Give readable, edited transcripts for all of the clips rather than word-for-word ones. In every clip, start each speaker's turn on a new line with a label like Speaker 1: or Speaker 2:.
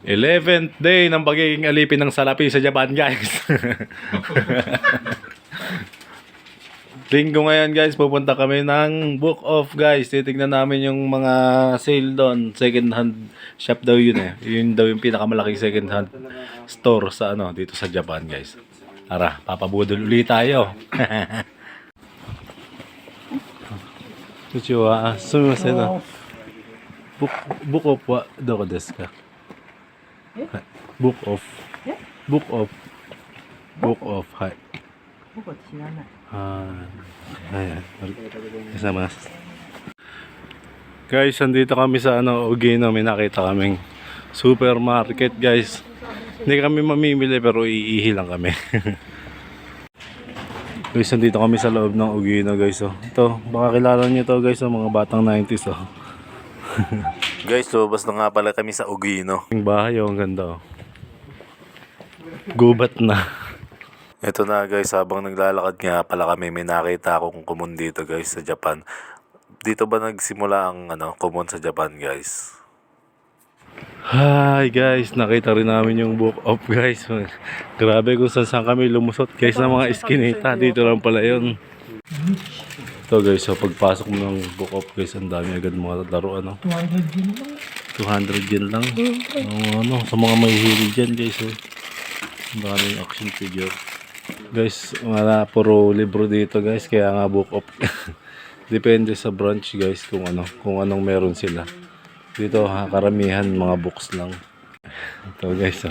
Speaker 1: 11th day ng pagiging alipin ng salapi sa Japan, guys. Linggo ngayon, guys, pupunta kami ng Book Off, guys. Titignan namin yung mga sale doon. Second hand shop daw yun eh. Yun daw yung pinakamalaking second hand store sa dito sa Japan, guys. Tara, papabudol ulit tayo. Konnichiwa. Sumimasen na. Book Off wa doko desu ka? Book Off. Book Off. Book Off, hai.
Speaker 2: 僕は知らない。
Speaker 1: Ayan. Kasama. Guys, andito kami sa Ugino. May nakita kaming supermarket, guys. Hindi kami mamimili pero iihi lang kami. Guys, andito kami sa loob ng Ugino, guys. Oh. Ito, baka kilala nyo to, guys. Oh, mga batang 90s. Oh. Guys, lumabas na nga pala kami sa Ugino. Yung bahay, oh, ang ganda. Oh. Gubat na. Ito na, guys, habang naglalakad nga pala kami, may nakita akong kumon dito, guys, sa Japan. Dito ba nagsimula ang kumon sa Japan, guys? Hi, guys, nakita rin namin yung Book Off, guys. Grabe kung saan kami lumusot, guys, ng mga eskinita. Dito lang pala yun. Ito, guys, so pagpasok mo ng Book Off, guys, ang dami agad mga laruan. 200 yen lang. Sa mga mahihilig dyan, guys. Ang daming action figure. Guys, wala puro libro dito, guys, kaya nga Book Off. Depende sa branch, guys, kung anong meron sila. Dito karamihan mga books lang. Ito, guys,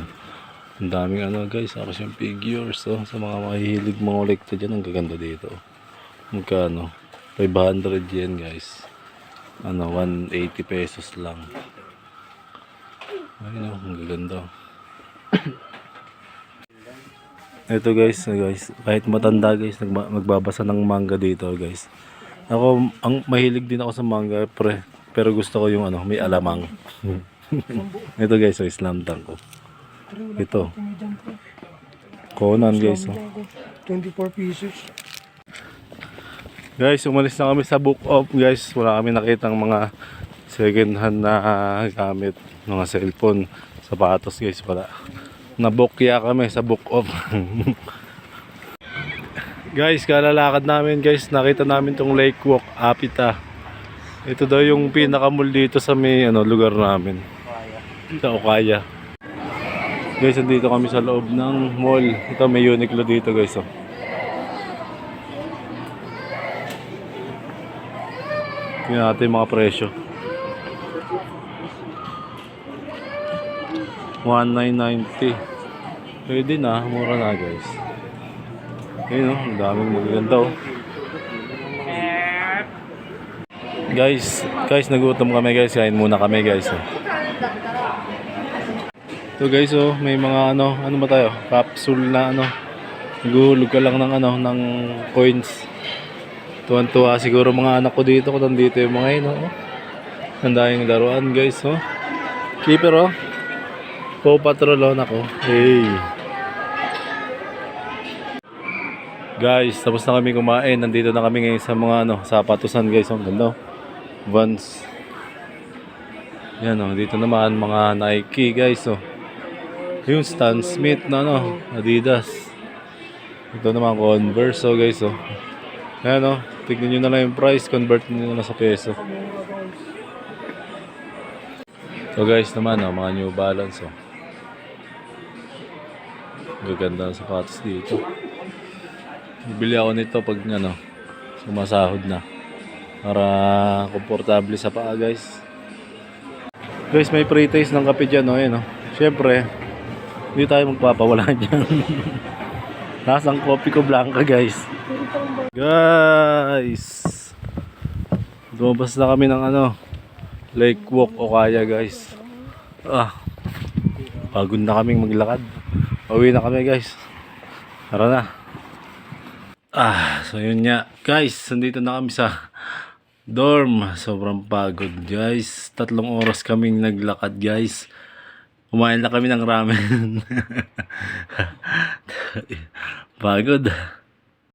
Speaker 1: ang daming guys, action figures, sa mga mahihilig mga kolekta diyan, ang gaganda dito. Magkano? 500 yen, guys. 180 pesos lang. Ayun, ang gaganda. Ito, guys, kahit matanda, guys, nagbabasa ng manga dito, guys. Ako, mahilig din ako sa manga, pero gusto ko yung may alamang. Ito, guys, Slam Dunk ko. Ito. Conan, guys.
Speaker 2: 24 pieces.
Speaker 1: Guys, umalis na kami sa Book Off, guys. Wala kami nakitang mga second hand na gamit, mga cellphone, sapatos, guys, wala. Nabukya kami sa Book Off. Guys, kalalakad namin, guys, nakita namin tong Lake Walk, Apita. Ito daw yung pinaka-mall dito sa may lugar namin. Sa Okaya. Guys, andito kami sa loob ng mall. Ito, may Uniqlo dito, guys. Tingnan natin yung mga presyo. 1990. Pwede na, mura na, guys. Ayun, ang daming magaganda. Guys, nagutom kami, guys. Kain muna kami, guys. So, guys, may mga ano ba tayo? Capsule na naguhulog ka lang ng ng coins. Tuwan-tuwa siguro mga anak ko dito kung nandito yung mga yun, ang daming laruan, guys, Keeper, Paw Patrol, nako. Hey. Guys, tapos na kami kumain. Nandito na kami ngayon sa mga sapatusan, guys. Ang ganda. Vans. Yan, dito naman mga Nike, guys, Yung Stan Smith na Adidas. Ito naman Converse, guys, Ayan, tignan nyo na lang yung price, convert nyo na sa peso. So, guys, naman mga New Balance, gaganda ng sapatos dito. Bili ako nito pag sumasahod na para komportable sa paa, guys. Guys, may pre-taste ng kape dyan, Siyempre, hindi tayo magpapawala dyan. Nasang kopi ko blanca, guys. Guys, lumabas na kami ng Lake Walk Okaya, guys. Pagod na kaming maglakad. Uwi na kami, guys. Tara na. So yun nga, guys, nandito na kami sa dorm. Sobrang pagod, guys. 3 oras kaming naglakad, guys. Kumain na kami ng ramen. Pagod.